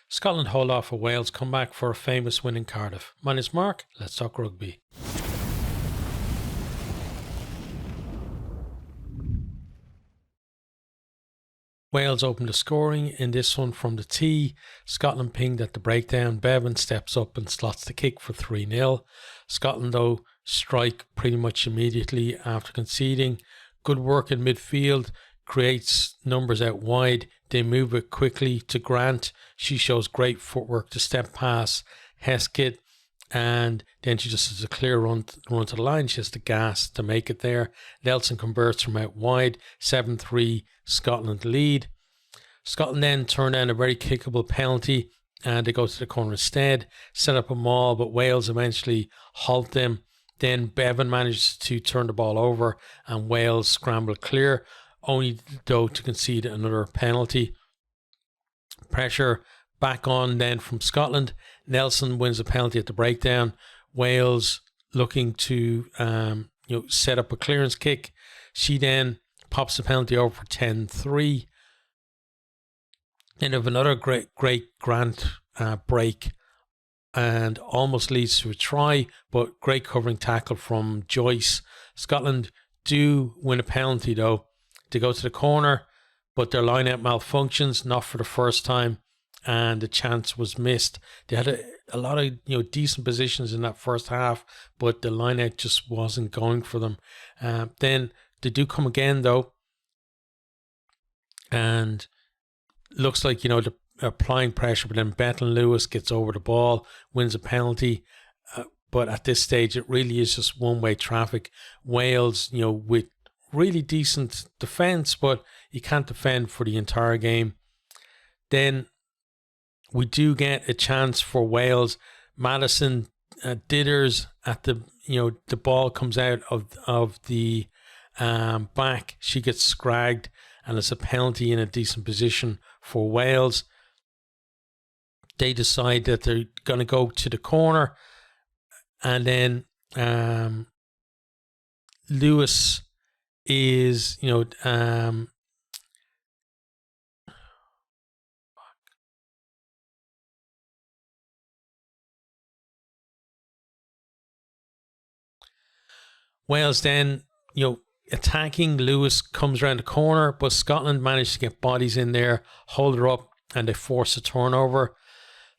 Scotland hold off for Wales, come back for a famous win in Cardiff. My name's Mark, let's talk rugby. Wales opened the scoring in this one from the tee. Scotland pinged at the breakdown. Bevan steps up and slots the kick for 3-0. Scotland, though, strike pretty much immediately after conceding. Good work in midfield, creates numbers out wide. They move it quickly to Grant. She shows great footwork to step past Heskett. And then she just has a clear run to the line. She has the gas to make it there. Nelson converts from out wide. 7-3 Scotland lead. Scotland then turn down a very kickable penalty and they go to the corner instead. Set up a maul, but Wales eventually halt them. Then Bevan manages to turn the ball over and Wales scramble clear, only though to concede another penalty. Pressure back on then from Scotland. Nelson wins a penalty at the breakdown. Wales looking to set up a clearance kick. She then pops the penalty over for 10-3. Then have another great Grant break and almost leads to a try, but great covering tackle from Joyce. Scotland do win a penalty though. They go to the corner, but their line-out malfunctions, not for the first time, and the chance was missed. They had a lot of decent positions in that first half, but the line-out just wasn't going for them. Then they do come again though, and looks like they're applying pressure, but then Bethan Lewis gets over the ball, wins a penalty. But at this stage, it really is just one-way traffic. Wales, with really decent defence, but you can't defend for the entire game. Then we do get a chance for Wales. Madison dithers at the ball comes out of the back. She gets scragged and it's a penalty in a decent position for Wales. They decide that they're going to go to the corner, and then Lewis is Wales then attacking. Lewis comes around the corner, but Scotland managed to get bodies in there, hold her up, and they force a turnover.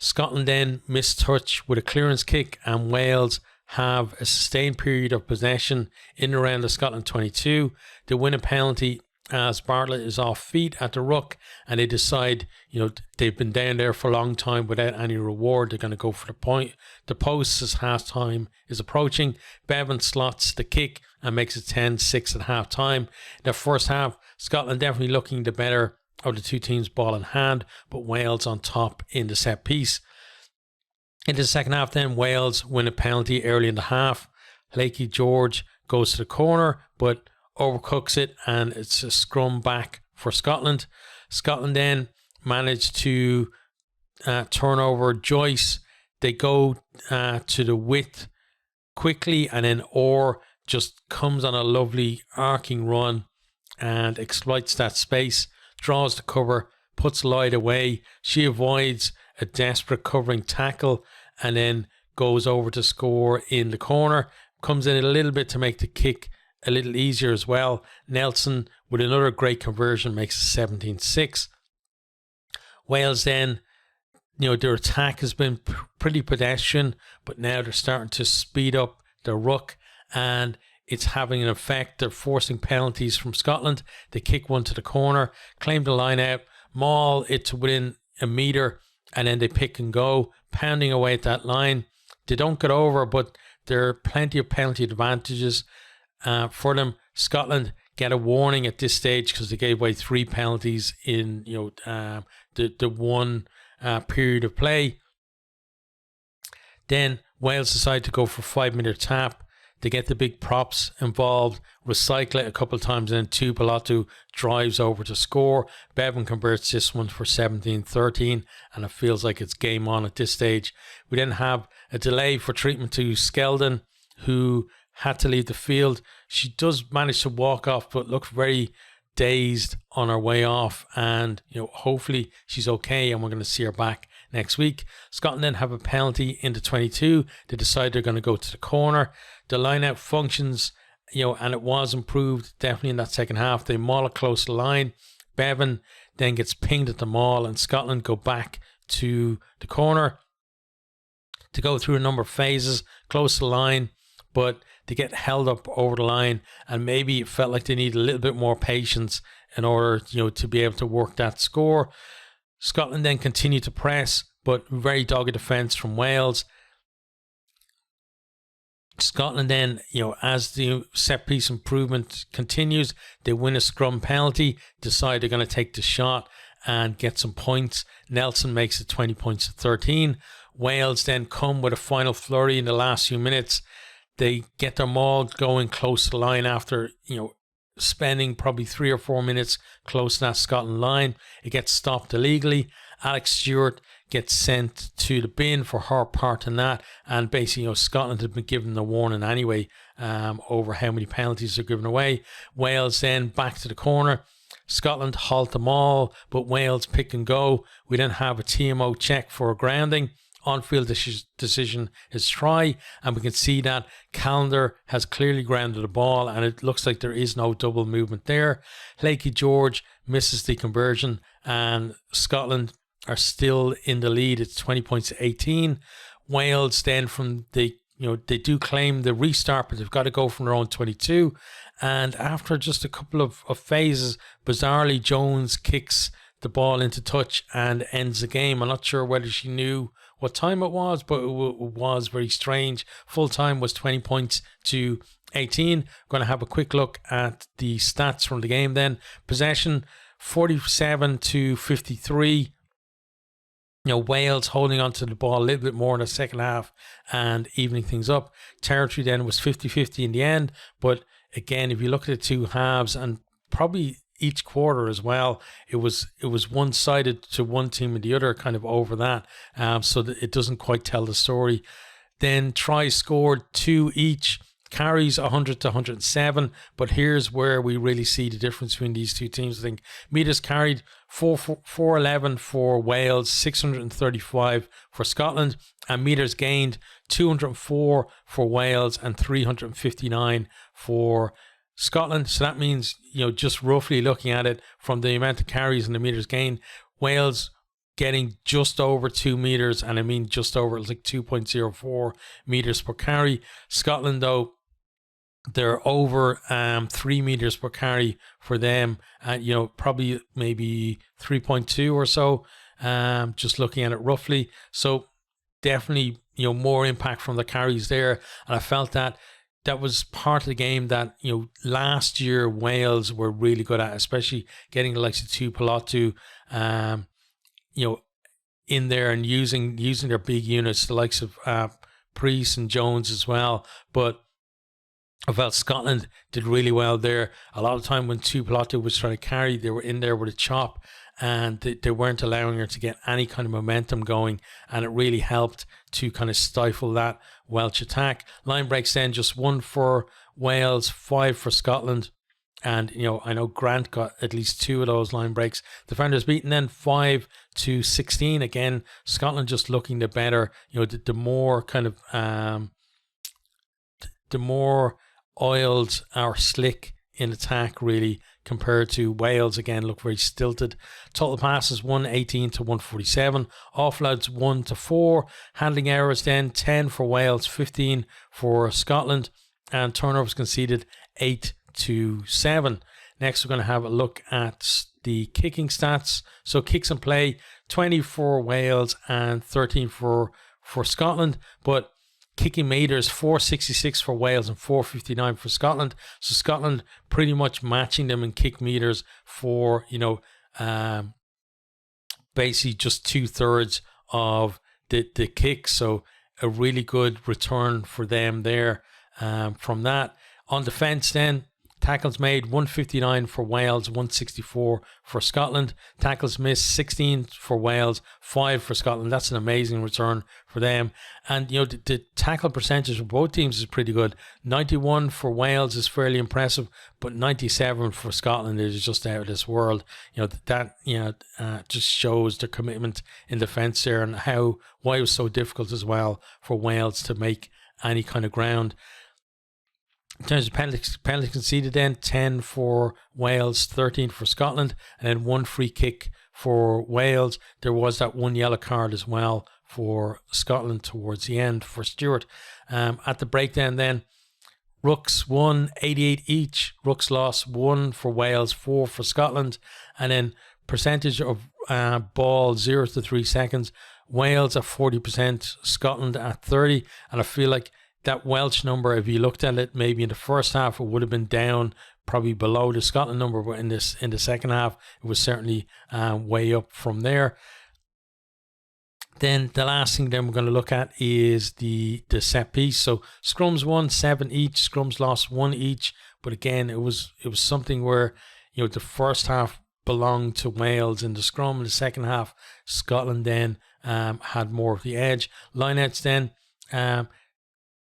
Scotland then mistouch with a clearance kick, and Wales have a sustained period of possession in and around the Scotland 22. They win a penalty as Bartlett is off feet at the ruck, and they decide, they've been down there for a long time without any reward. They're going to go for the point. The post as half time is approaching. Bevan slots the kick and makes it 10-6 at half time. In the first half, Scotland definitely looking the better of the two teams ball in hand, but Wales on top in the set piece. In the second half then, Wales win a penalty early in the half. Lakey George goes to the corner, but overcooks it, and it's a scrum back for Scotland. Scotland then managed to turn over Joyce. They go to the width quickly, and then Orr just comes on a lovely arcing run and exploits that space, draws the cover, puts Lloyd away. She avoids a desperate covering tackle and then goes over to score in the corner. Comes in a little bit to make the kick a little easier as well. Nelson with another great conversion makes it 17-6. Wales then, their attack has been pretty pedestrian, but now they're starting to speed up their ruck and it's having an effect. They're forcing penalties from Scotland. They kick one to the corner, claim the line out, maul it to within a metre, and then they pick and go, pounding away at that line. They don't get over, but there are plenty of penalty advantages for them. Scotland get a warning at this stage because they gave away 3 penalties in the one period of play. Then Wales decide to go for 5-minute tap. They get the big props involved, recycle it a couple of times, and then Tuipulotu drives over to score. Bevan converts this one for 17-13, and it feels like it's game on at this stage. We then have a delay for treatment to Skeldon, who had to leave the field. She does manage to walk off, but looked very dazed on her way off, and hopefully she's okay and we're going to see her back next week. Scotland then have a penalty into 22. They decide they're going to go to the corner. The line-out functions, and it was improved definitely in that second half. They maul it close to the line. Bevan then gets pinged at the maul, and Scotland go back to the corner to go through a number of phases close to the line, but they get held up over the line, and maybe it felt like they need a little bit more patience in order, to be able to work that score. Scotland then continue to press, but very dogged defence from Wales. Scotland then, as the set piece improvement continues, they win a scrum penalty, decide they're going to take the shot and get some points. Nelson makes it 20 points to 13. Wales then come with a final flurry in the last few minutes. They get their maul going close to the line after, spending probably 3 or 4 minutes close to that Scotland line. It gets stopped illegally. Alex Stewart gets sent to the bin for her part in that, and basically, Scotland had been given the warning anyway over how many penalties are given away. Wales then back to the corner. Scotland halt them all, but Wales pick and go. We then have a TMO check for a grounding. On-field decision is try, and we can see that Callender has clearly grounded the ball, and it looks like there is no double movement there. Lakey George misses the conversion, and Scotland are still in the lead. It's 20 points to 18. Wales then from the, they do claim the restart, but they've got to go from their own 22. And after just a couple of phases, bizarrely Jones kicks the ball into touch and ends the game. I'm not sure whether she knew what time it was, but it was very strange. Full time was 20 points to 18. Going to have a quick look at the stats from the game then. Possession 47 to 53. Wales holding on to the ball a little bit more in the second half and evening things up. Territory then was 50-50 in the end, but again, if you look at the two halves and probably each quarter as well, it was one-sided to one team and the other kind of over that, so that it doesn't quite tell the story. Then tries scored 2 each. Carries 100 to 107, but here's where we really see the difference between these two teams. I think meters carried 411 for Wales, 635 for Scotland, and meters gained 204 for Wales and 359 for Scotland. So that means, just roughly looking at it from the amount of carries and the meters gained, Wales getting just over 2 meters, and I mean just over, it's like 2.04 meters per carry. Scotland, though, they're over 3 meters per carry for them, probably maybe 3.2 or so, just looking at it roughly. So definitely, more impact from the carries there. And I felt that was part of the game that, last year Wales were really good at, especially getting the likes of Tuipulotu, in there and using their big units, the likes of Priest and Jones as well. But I felt Scotland did really well there. A lot of the time when Tuipulotu was trying to carry, they were in there with a chop, and they weren't allowing her to get any kind of momentum going, and it really helped to kind of stifle that Welsh attack. Line breaks then, just 1 for Wales, 5 for Scotland. And, I know Grant got at least 2 of those line breaks. Defenders beaten then 5 to 16. Again, Scotland just looking the better. The more kind of, the more oiled or slick in attack, really, compared to Wales. Again, look very stilted. Total passes 118 to 147. Offloads 1 to 4. Handling errors then 10 for Wales, 15 for Scotland. And turnovers conceded 8 to 7. Next, we're going to have a look at the kicking stats. So kicks in play, 20 for Wales and 13 for Scotland. But kicking meters, 466 for Wales and 459 for Scotland. So Scotland pretty much matching them in kick meters for, basically just 2/3 of the kicks. So a really good return for them there from that. On defense then, Tackles made 159 for Wales, 164 for Scotland. Tackles missed 16 for Wales, 5 for Scotland. That's an amazing return for them. And the tackle percentage for both teams is pretty good. 91 for Wales is fairly impressive, but 97 for Scotland is just out of this world. That just shows the commitment in defence there, and why it was so difficult as well for Wales to make any kind of ground. In terms of penalties conceded, then 10 for Wales, 13 for Scotland, and then 1 free kick for Wales. There was that 1 yellow card as well for Scotland towards the end for Stewart. At the breakdown then, Rooks won 88 each. Rooks lost 1 for Wales, 4 for Scotland, and then percentage of ball 0 to 3 seconds. Wales at 40%, Scotland at 30%, and I feel like that Welsh number, if you looked at it, maybe in the first half, it would have been down, probably below the Scotland number, but in the second half, it was certainly way up from there. Then the last thing then we're going to look at is the set piece. So scrums won 7 each, scrums lost 1 each, but again, it was something where the first half belonged to Wales in the scrum. In the second half, Scotland then had more of the edge. Lineouts then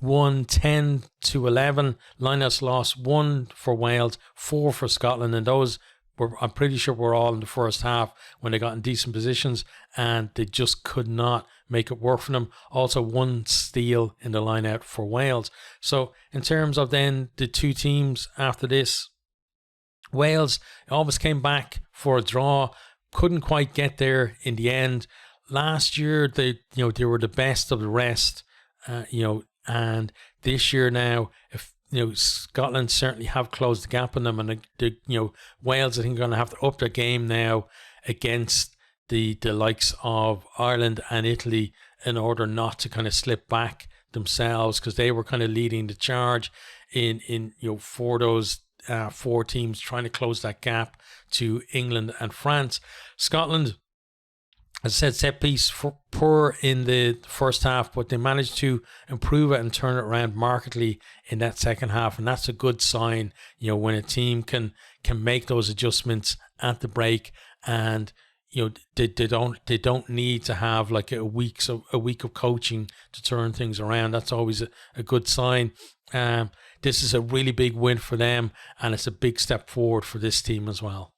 won 10 to 11. Lineouts lost 1 for Wales, 4 for Scotland, and those I'm pretty sure were all in the first half when they got in decent positions, and they just could not make it work for them. Also 1 steal in the lineout for Wales. So in terms of then the two teams after this, Wales almost came back for a draw, couldn't quite get there in the end. Last year they were the best of the rest, and this year now, if Scotland certainly have closed the gap on them, and Wales I think are going to have to up their game now against the likes of Ireland and Italy in order not to kind of slip back themselves, because they were kind of leading the charge in for those 4 teams trying to close that gap to England and France. Scotland, as I said, set piece poor in the first half, but they managed to improve it and turn it around markedly in that second half, and that's a good sign. When a team can make those adjustments at the break, and they don't need to have like a week of coaching to turn things around. That's always a good sign. This is a really big win for them, and it's a big step forward for this team as well.